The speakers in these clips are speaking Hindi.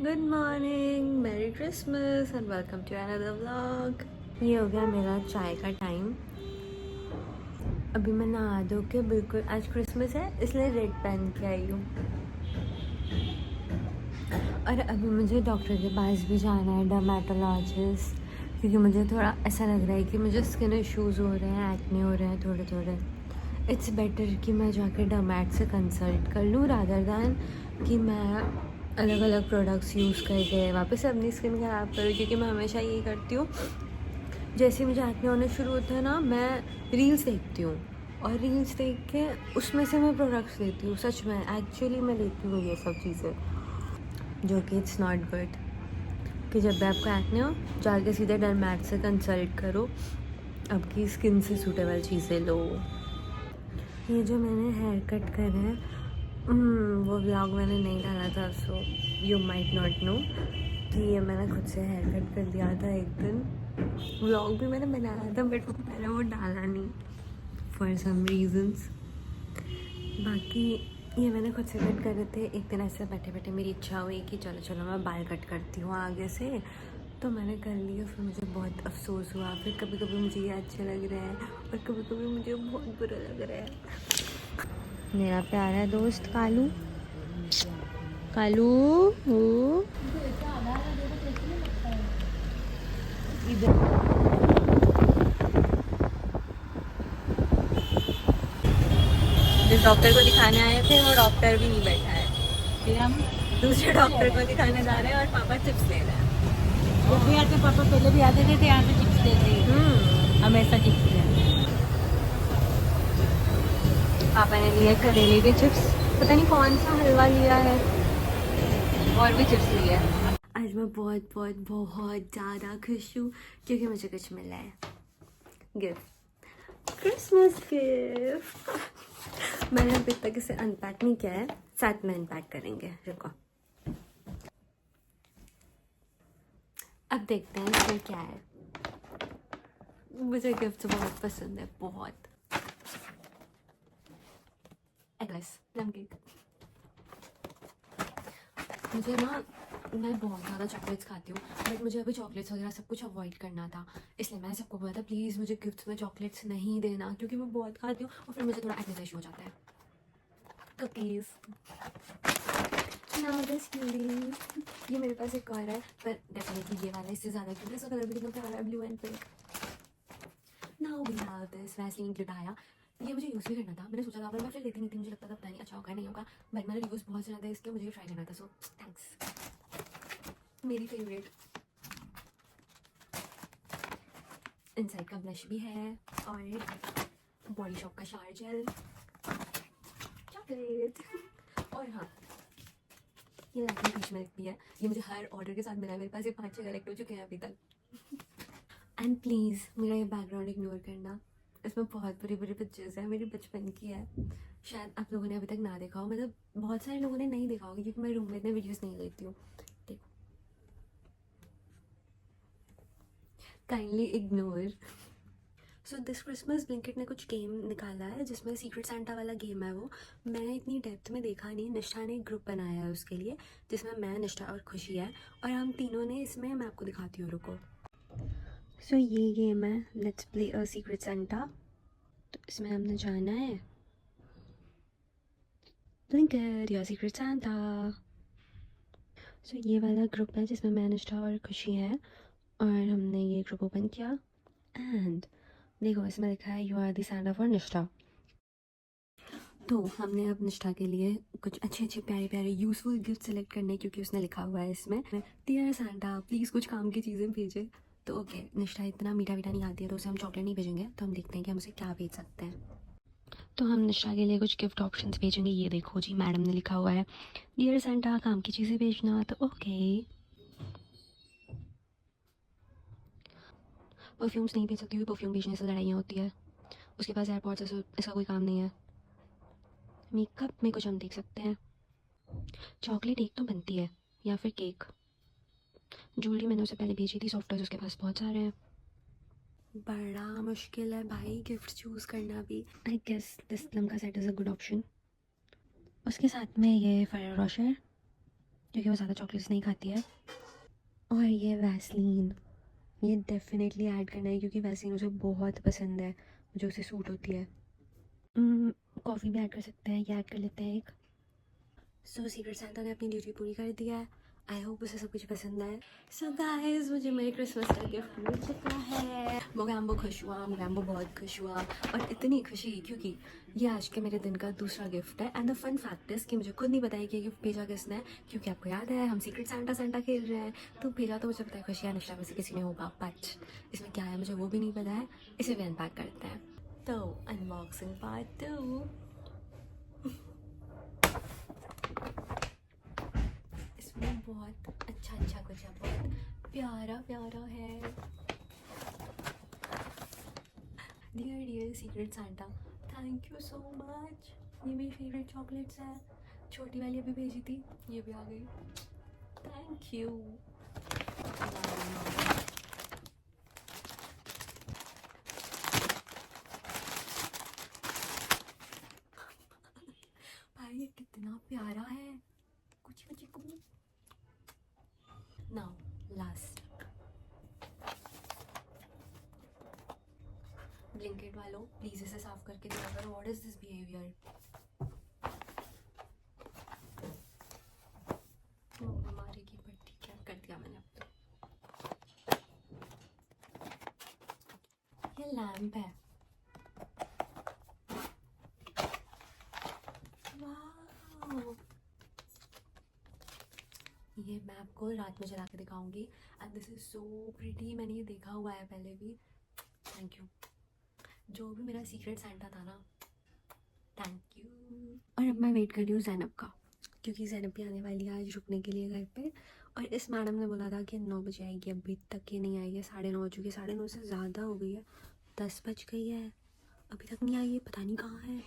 Good morning, merry Christmas and welcome to another vlog. ये हो गया मेरा चाय का टाइम। अभी मैं नहा धो के बिल्कुल, आज क्रिसमस है इसलिए रेड पहन के आई हूँ। और अभी मुझे डॉक्टर के पास भी जाना है, डर्मेटोलॉजिस्ट, क्योंकि मुझे थोड़ा ऐसा लग रहा है कि मुझे स्किन इश्यूज़ हो रहे हैं, एक्ने हो रहे हैं थोड़े थोड़े। इट्स बेटर कि मैं जाके डर्मैट से कंसल्ट कर लूँ रादर दैन कि मैं अलग अलग प्रोडक्ट्स यूज़ करके वापस से अपनी स्किन ख़राब करूँ, क्योंकि मैं हमेशा यही करती हूँ। जैसे ही मुझे एक्ने होना शुरू होता है ना, मैं रील्स देखती हूँ और रील्स देख के उसमें से मैं प्रोडक्ट्स लेती हूँ। सच में एक्चुअली मैं लेती हूँ ये सब चीज़ें, जो कि इट्स नॉट गुड। कि जब भी आपको एक्ने हो, जाके सीधे डर्मैट से कंसल्ट करो, आपकी स्किन से सूटेबल चीज़ें लो। ये जो मैंने हेयर कट करा है, वो व्लॉग मैंने नहीं डाला था, so you might not know कि ये मैंने खुद से हेयर कट कर दिया था एक दिन। व्लॉग भी मैंने बनाया था बट मैंने वो डाला नहीं फॉर सम रीजंस। बाकी ये मैंने खुद से कट कर रहे थे। एक दिन ऐसे बैठे बैठे मेरी इच्छा हुई कि चलो चलो मैं बाल कट करती हूँ आगे से, तो मैंने कर लिया। फिर मुझे बहुत अफसोस हुआ। फिर कभी कभी मुझे ये अच्छे लग रहे हैं और कभी कभी मुझे बहुत बुरा लग रहा है। मेरा प्यारा दोस्त कालू, कालू हो जिस डॉक्टर को दिखाने आए थे वो डॉक्टर भी नहीं बैठा है, फिर हम दूसरे डॉक्टर को दिखाने जा रहे हैं और पापा चिप्स ले रहे हैं। जब भी आते पापा पहले भी आते थे यहाँ से चिप्स लेते हैं, हमेशा चिप्स लेते हैं। पापा ने लिए करेले के चिप्स, पता नहीं कौन सा हलवा लिया है, और भी चिप्स लिया है। आज मैं बहुत बहुत बहुत ज़्यादा खुश हूँ क्योंकि मुझे कुछ मिला है, गिफ्ट, क्रिसमस गिफ्ट। मैंने अभी तक इसे अनपैक नहीं किया है, साथ में अनपैक करेंगे, रुको। अब देखते हैं इसमें क्या है। मुझे गिफ्ट बहुत पसंद है, बहुत। Eggless plum cake. मुझे ना, मैं बहुत ज़्यादा चॉकलेट्स खाती हूँ बट मुझे अभी चॉकलेट्स वगैरह सब कुछ अवॉइड करना था, इसलिए मैंने सबको बोला था प्लीज़ मुझे गिफ्ट्स में चॉकलेट्स नहीं देना, क्योंकि मैं बहुत खाती हूँ और फिर मुझे थोड़ा एक्ने का इशू हो जाता है। कुकीज़, ये मेरे पास एक और है पर डेफिनेटली ये वाला इससे ज़्यादा क्यूट है। इसका कलर भी कितना प्यारा है, blue and pink. Now we have this Vaseline Gluta Hya. ये मुझे यूज़ भी करना था, मैंने सोचा था पर मैं फिर लेती नहीं थी, मुझे लगता था पता नहीं अच्छा होगा नहीं होगा, बट मैंने यूज़ बहुत ज़्यादा है इसलिए मुझे ट्राई करना था, सो थैंक्स। मेरी फेवरेट इनसाइड का ब्लश भी है और बॉडी शॉप का शावर जेल, चॉकलेट। और हाँ, ये लैक्मे पीच मिल्क भी है, ये मुझे हर ऑर्डर के साथ मिला है। मेरे पास ये 5-6 कलेक्ट हो चुके हैं अभी तक। एंड प्लीज़ मेरा ये बैकग्राउंड इग्नोर करना, इसमें बहुत बुरी बुरी पिक्चर्स है, मेरी बचपन की है। शायद आप लोगों ने अभी तक ना देखा हो, मतलब बहुत सारे लोगों ने नहीं देखा होगा क्योंकि मैं रूम में इतने वीडियोस नहीं लेती हूँ। देखो, kindly ignore. So this Christmas Blinkit ने कुछ गेम निकाला है जिसमें सीक्रेट सेंटा वाला गेम है। वो मैं इतनी डेप्थ में देखा नहीं, निष्ठा ने एक ग्रुप बनाया है उसके लिए, जिसमें मैं, निष्ठा और खुशी है, और हम तीनों ने इसमें, मैं आपको दिखाती हूँ, रुको। सो ये गेम है, let's play a secret Santa. तो इसमें हमने जाना है ब्लिंकिट या सीक्रेट सेंटा। सो ये वाला ग्रुप है जिसमें मैं, निष्ठा और खुशी है, और हमने ये ग्रुप ओपन किया एंड देखो इसमें लिखा है you are the Santa for Nishtha. तो हमने अब निष्ठा के लिए कुछ अच्छे अच्छे प्यारे प्यारे यूज़फुल गिफ्ट सेलेक्ट करने, क्योंकि उसने लिखा हुआ है इसमें डियर सांता प्लीज़ कुछ काम की चीज़ें भेजें। तो ओके, निष्ठा इतना मीठा मीठा नहीं खाती है तो उसे हम चॉकलेट नहीं भेजेंगे, तो हम देखते हैं कि हम उसे क्या भेज सकते हैं। तो हम निष्ठा के लिए कुछ गिफ्ट ऑप्शंस भेजेंगे। ये देखो जी, मैडम ने लिखा हुआ है डियर सांता काम की चीज़ें भेजना, तो ओके। परफ्यूम्स नहीं भेज सकती हुई, परफ्यूम भेजने से लड़ाइयाँ होती है। उसके पास एयरपॉड्स है, इसका कोई काम नहीं है। मेकअप में कुछ हम देख सकते हैं, चॉकलेट एक तो बनती है या फिर केक। ज्वेलरी मैंने उसे पहले भेजी थी, सॉफ्टवेयर उसके पास बहुत सारे हैं। बड़ा मुश्किल है भाई गिफ्ट चूज़ करना भी। आई गेस दिस प्लम का set is a good option. उसके साथ में ये फरेरो रोशर, क्योंकि वो ज़्यादा चॉकलेट्स नहीं खाती है। और ये वैसलीन, ये डेफिनेटली ऐड करना है क्योंकि वैसलीन उसे बहुत पसंद है, मुझे उसे सूट होती है। कॉफ़ी भी ऐड कर सकते हैं, ये ऐड कर लेते हैं एक। सो सीक्रेट सैंटा ने अपनी ड्यूटी पूरी कर दिया है। आई होप उसे सब कुछ पसंद आए। सो गाइस, मुझे मेरे क्रिसमस का गिफ्ट मिल चुका है। मोगैम्बो खुश हुआ, मोगैम्बो बहुत खुश हुआ, और इतनी खुशी क्योंकि ये आज के मेरे दिन का दूसरा गिफ्ट है। And the fun fact is कि मुझे खुद नहीं पता है कि ये गिफ्ट भेजा किसने, क्योंकि आपको याद है हम सीक्रेट सैंटा खेल रहे हैं, तो भेजा तो मुझे पता है खुशी अनुष्का में से किसी ने होगा, बट इसमें क्या है मुझे वो भी नहीं पता है। इसे भी अनपैक करते हैं। तो अनबॉक्सिंग पार्ट 2। इसमें बहुत अच्छा कुछ है, बहुत प्यारा है। Dear secret Santa, thank you so much. ये मेरी फेवरेट चॉकलेट्स है। छोटी वाली अभी भेजी थी, ये भी आ गई। Thank you. भाई ये कितना प्यारा है। कुछ नाउ लास्ट, ब्लिंकिट वालों प्लीज इसे साफ करके दिया करो। What is this behaviour? मारेगी, बट ठीक है, कर दिया मैंने अब तो। ये लैम्प है। वाह, ये मैं आपको रात में जला के दिखाऊंगी। And this is so pretty. मैंने ये देखा हुआ है पहले भी। थैंक यू जो भी मेरा सीक्रेट सैंटा था ना, थैंक यू। और अब मैं वेट कर रही हूँ ज़ैनब का, क्योंकि ज़ैनब भी आने वाली है आज रुकने के लिए घर पे। और इस मैडम ने बोला था कि 9 बजे आएगी, अभी तक ये नहीं आई है। 9:30 हो चुकी है, 9:30 से ज़्यादा हो गई है, 10 बज गई है, अभी तक नहीं आई है, पता नहीं कहाँ है।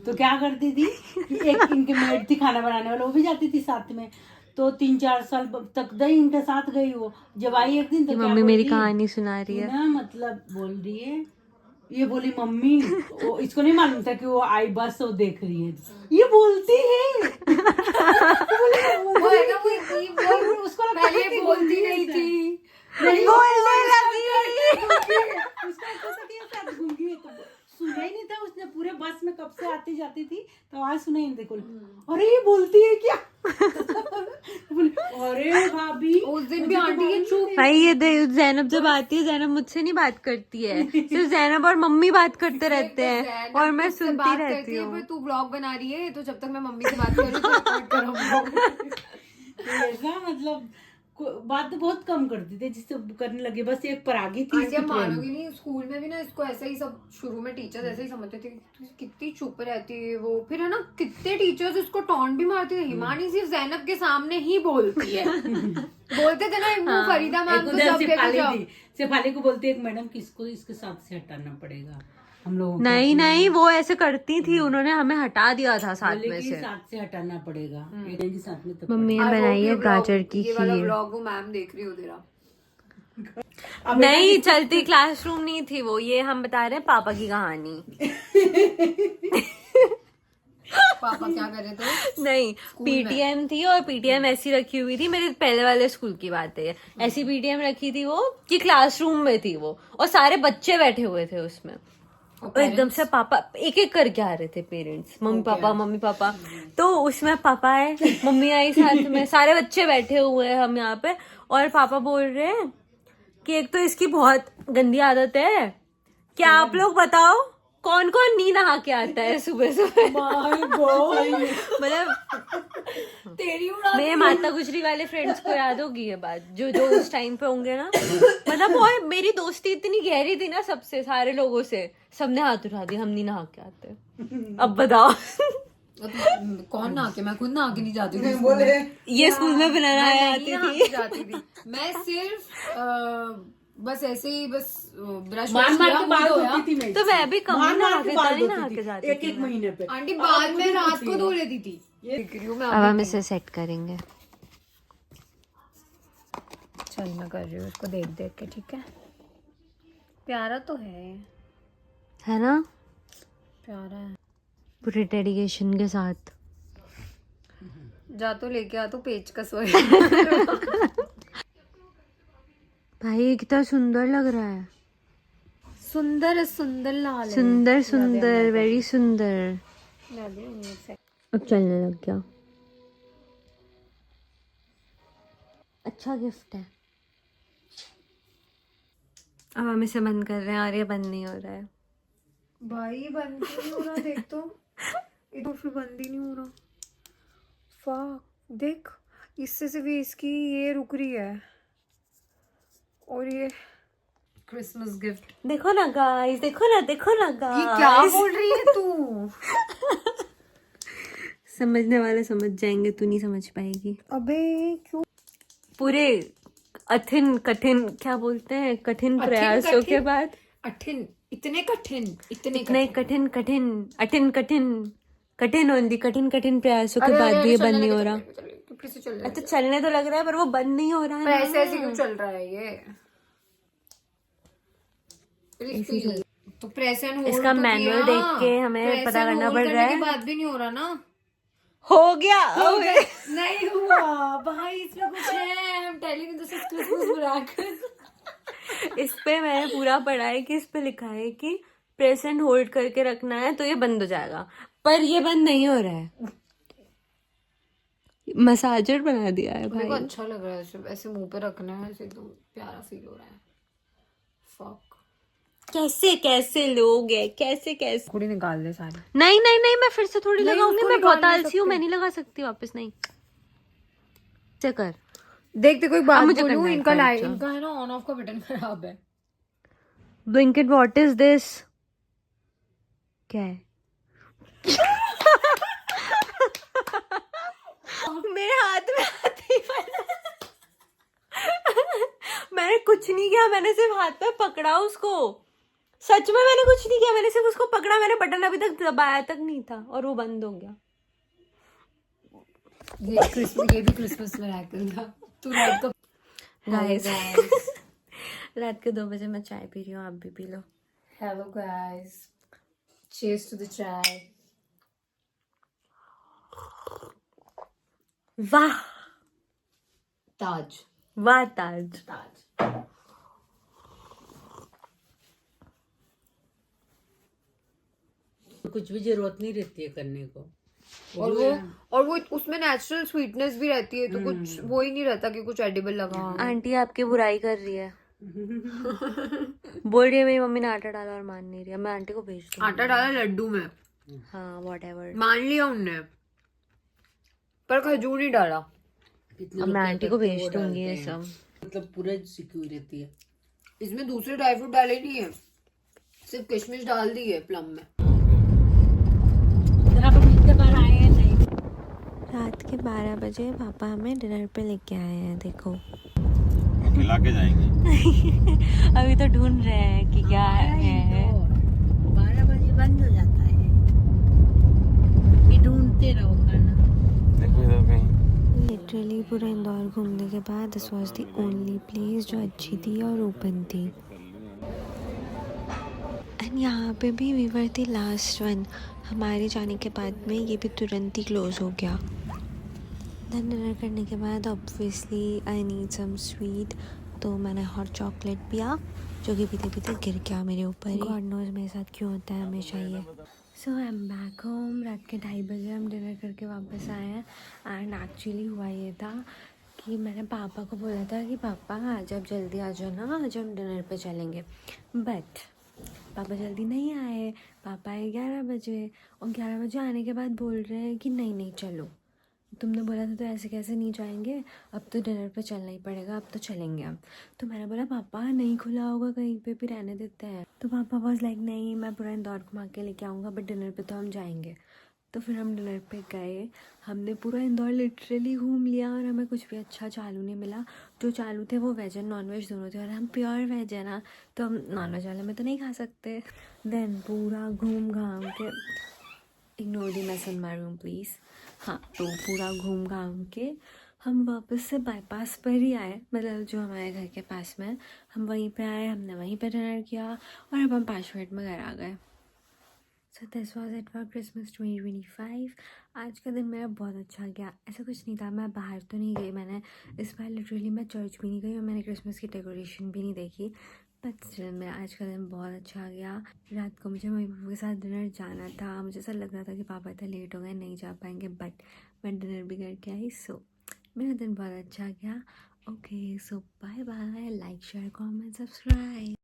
तो क्या करती थी कि एक इनके मेड थी खाना बनाने वाला, वो भी जाती थी साथ में, तो 3-4 साल तक दही इनके साथ गई। वो जब आई एक दिन तो मम्मी मेरी कहानी सुना रही है ना, मतलब बोल रही है, ये बोली मम्मी, वो इसको नहीं मालूम था कि वो आई बस वो देख रही है, ये बोलती है वो है ना, वो उसको पहले बोलती नहीं थी, बोलने लगी। उसका घूंगी है, तो सुना ही नहीं था उसने। पूरे बस में कब से आती जाती थी, तो आज सुना ही नहीं। देखो, अरे ये बोलती है क्या? अरे भाभी, उस दिन भी आंटी ये चुप। भाई ये ज़ैनब जब आती है, ज़ैनब मुझसे नहीं बात करती है, सिर्फ ज़ैनब और मम्मी बात करते रहते हैं और मैं सुनती रहती हूँ। तू ब्लॉग बना रही है, तो जब तक मैं मम्मी से बात करूँ तो रिकॉर्ड करूँ। ऐसा मतलब बात तो बहुत कम करती थी, जिससे करने लगे बस एक परागी थी। आंटी आप मानोगी नहीं, स्कूल में भी ना इसको ऐसा ही सब शुरू में टीचर्स ऐसे ही समझते थे कि कितनी चुप रहती है वो, फिर है ना कितने टीचर्स इसको टॉन्ट भी मारते थे। हिमानी सिर्फ ज़ैनब के सामने ही बोलती है। बोलते थे ना फरीदा मैम को, जब शेफाली को बोलती है एक मैडम किसको इसके साथ से हटाना पड़ेगा हम लोग। नहीं वो ऐसे करती थी, उन्होंने हमें हटा दिया था साथ में से। साथ से हटाना पड़ेगा, साथ में। मम्मी ने बनाई है गाजर की ये वाला खीर। व्लॉग वो मैम देख रही हो तेरा। नहीं चलती क्लासरूम नहीं थी वो, ये हम बता रहे हैं पापा की कहानी। पापा क्या कर रहे थे? नहीं, पीटीएम थी और पीटीएम ऐसी रखी हुई थी, मेरे पहले वाले स्कूल की बात है। ऐसी पीटीएम रखी थी वो कि क्लासरूम में थी वो, और सारे बच्चे बैठे हुए थे उसमें, और एकदम से पापा एक एक करके आ रहे थे पेरेंट्स, मम्मी पापा। तो उसमें पापा आए, मम्मी आई साथ में, सारे बच्चे बैठे हुए हैं हम यहाँ पे, और पापा बोल रहे हैं कि एक तो इसकी बहुत गंदी आदत है, क्या आप लोग बताओ कौन कौन नहीं नहा के आता है सुबह सुबह। मतलब तेरी मेरे माता गुजरी वाले फ्रेंड्स को याद होगी ये बात, जो जो उस टाइम पे होंगे ना। मतलब वो मेरी दोस्ती इतनी गहरी थी ना सबसे, सारे लोगों से, सबने हाथ उठा दिया हम नहीं नहा के आते। अब बताओ कौन नहा के? मैं खुद नहा के नहीं जाती थी। बोले ये स्कूल में बनाना जाती थी मैं, सिर्फ बस ऐसे ही, बस ब्रश मार किया, के बाल धोया। धोती थी मैं। तो मैं भी कम मार नहा के के बाल नहीं नहा धोती के थी जाती एक एक महीने पे। आंटी बाद में रात को धो लेती थी। अब हम इसे सेट करेंगे। चल मैं कर रही हूँ इसको देख देख के, ठीक है? प्यारा तो है ना, प्यारा है। पूरे डेडिकेशन के साथ। जा तो लेके आ तो पेचकस वही। भाई ये कितना सुंदर लग रहा है, सुंदर सुंदर लाल है। सुंदर सुंदर, वेरी सुंदर। मैं भी उन्हीं से। अब चलने लग गया। अच्छा गिफ्ट है। अब हम इसे बंद कर रहे हैं और ये बंद नहीं हो रहा है। भाई बंद ही नहीं हो रहा, देख तो ये तो फिर बंद ही नहीं हो रहा। देख, इससे सिर्फ इसकी ये रुक रही है और ये क्रिसमस गिफ्ट। देखो ना गाइस, देखो ना गाइस। ये क्या बोल रही है तू? समझने वाले समझ जाएंगे, तू नहीं समझ पाएगी। अबे क्यों? पूरे कठिन क्या बोलते हैं, कठिन प्रयासों के बाद, इतने कठिन प्रयासों के बाद भी ये बंद नहीं हो रहा। फिर से चल अच्छा चलने तो लग रहा है पर वो बंद नहीं हो रहा है। ऐसे ऐसे क्यों चल रहा है ये? तो प्रेस एंड होल्ड इसका मैनुअल देख के हमें पता करना पड़ रहा है। बात भी नहीं हो रहा ना। हो गया। नहीं हुआ भाई, इसमें कुछ है। I am telling you this is Christmas miracle. इस पे मैंने पूरा पढ़ा है कि इस पे लिखा है कि प्रेस एंड होल्ड करके रखना है तो ये बंद हो जाएगा, पर ये बंद नहीं हो रहा है। मसाजर बना दिया है मेरे को भाई। अच्छा लग रहा है ऐसे ऐसे मुंह पे रखना है, ऐसे एकदम प्यारा फील हो रहा है। फक, कैसे लोग है, कैसे थोड़ी निकाल दे सारे। नहीं मैं फिर से थोड़ी नहीं, लगाऊंगी। उसको मैं बहुत निकाल नहीं आलसी हूँ, सकते। मैं नहीं लगा सकती वापस। नहीं से कर। देख कोई बात मुझे बोलूं, करना है इनका एक बार, लाइट अच्छा। इनका है ना ऑन ऑफ का बटन खराब है। Blinkit, what is this? क्या है? मेरे हाथ में आते ही मैंने कुछ नहीं किया, मैंने सिर्फ हाथ में पकड़ा उसको। सच में मैंने कुछ नहीं किया, मैंने सिर्फ उसको पकड़ा। मैंने बटन अभी तक दबाया तक नहीं था और वो बंद हो गया। ये भी क्रिसमस मिरेकल था। तू रात को गाइस रात के 2 बजे मैं चाय पी रही हूँ, आप भी पी लो। Hello guys, cheers to the chai. वाह ताज वाह ताज। कुछ भी जरूरत नहीं रहती है करने को। और वो उसमें नेचुरल स्वीटनेस भी रहती है, तो कुछ वो ही नहीं रहता कि कुछ एडिबल लगा। आंटी आपकी बुराई कर रही है। बोल रही है मेरी मम्मी ने आटा डाला और मान नहीं रही है। मैं आंटी को भेज दूँ। आटा डाला लड्डू में, हाँ व्हाटएवर, मान लिया उनने, पर खजूर नहीं डाला। अब मैं आंटी को भेज दूंगी ये सब। मतलब पूरा सिकी हुई रहती है। इसमें दूसरे ड्राई फ्रूट डाले नहीं है, सिर्फ किशमिश डाल दी है प्लम में। रात के 12 बजे पापा हमें डिनर पे लेके आए हैं। देखो मिला के जाएंगे। अभी तो ढूंढ रहे हैं कि क्या है। 12 बजे बंद हो जाता है, ये ढूंढते रहो खाना। देखो इधर कहीं। लिटरली पूरा इंदौर घूमने के बाद this was the only place जो अच्छी थी और ओपन थी। एंड यहाँ पे भी we were the last one. हमारे जाने के बाद में ये भी तुरंत ही क्लोज हो गया। देन डिनर करने के बाद obviously I need some sweet, तो मैंने हॉट चॉकलेट पिया जो कि पीते पीते गिर गया मेरे ऊपर। गॉड नोज मेरे साथ क्यों होता है हमेशा ये। सो आई एम बैक होम। रात के 2:30 बजे हम डिनर करके वापस आए हैं। एंड एक्चुअली हुआ ये था कि मैंने पापा को बोला था कि पापा आज आप जल्दी आ जाओ ना, आज हम डिनर पे चलेंगे। बट पापा जल्दी नहीं आए। पापा आए 11 बजे और 11 बजे आने के बाद बोल रहे हैं कि नहीं चलो, तुमने बोला था तो ऐसे कैसे नहीं जाएंगे, अब तो डिनर पे चलना ही पड़ेगा, अब तो चलेंगे हम। तो मैंने बोला पापा नहीं खुला होगा कहीं पे, फिर रहने देते हैं। तो पापा वाज लाइक नहीं मैं पूरा इंदौर घुमा के लेके आऊँगा, बट डिनर पे तो हम जाएंगे। तो फिर हम डिनर पे गए। हमने पूरा इंदौर लिटरली घूम लिया और हमें कुछ भी अच्छा चालू नहीं मिला। जो चालू थे वो वेज एंड नॉन वेज दोनों थे और हम प्योर वेज है ना, तो हम नॉन वेज वाले में तो नहीं खा सकते। देन पूरा घूम घाम के, ignore the mess in my room please. हाँ, तो पूरा घूम घाम के हम वापस से बाईपास पर ही आए, मतलब जो हमारे घर के पास में है, हम वहीं पे आए। हमने वहीं पे डिनर किया और अब हम 5 मिनट में घर आ गए। So this was it for Christmas 2025। आज का दिन मेरा बहुत अच्छा गया। ऐसा कुछ नहीं था, मैं बाहर तो नहीं गई, मैंने इस बार लिटरली मैं चर्च भी नहीं गई और मैंने क्रिसमस की डेकोरेशन भी नहीं देखी, बट स्टिल मेरा आज का दिन बहुत अच्छा गया। रात को मुझे मम्मी पापा के साथ डिनर जाना था, मुझे ऐसा लग रहा था कि पापा इतना लेट हो गए नहीं जा पाएंगे, बट मैं डिनर भी करके आई। सो मेरा दिन बहुत अच्छा गया। Okay, so bye bye, like share comment subscribe.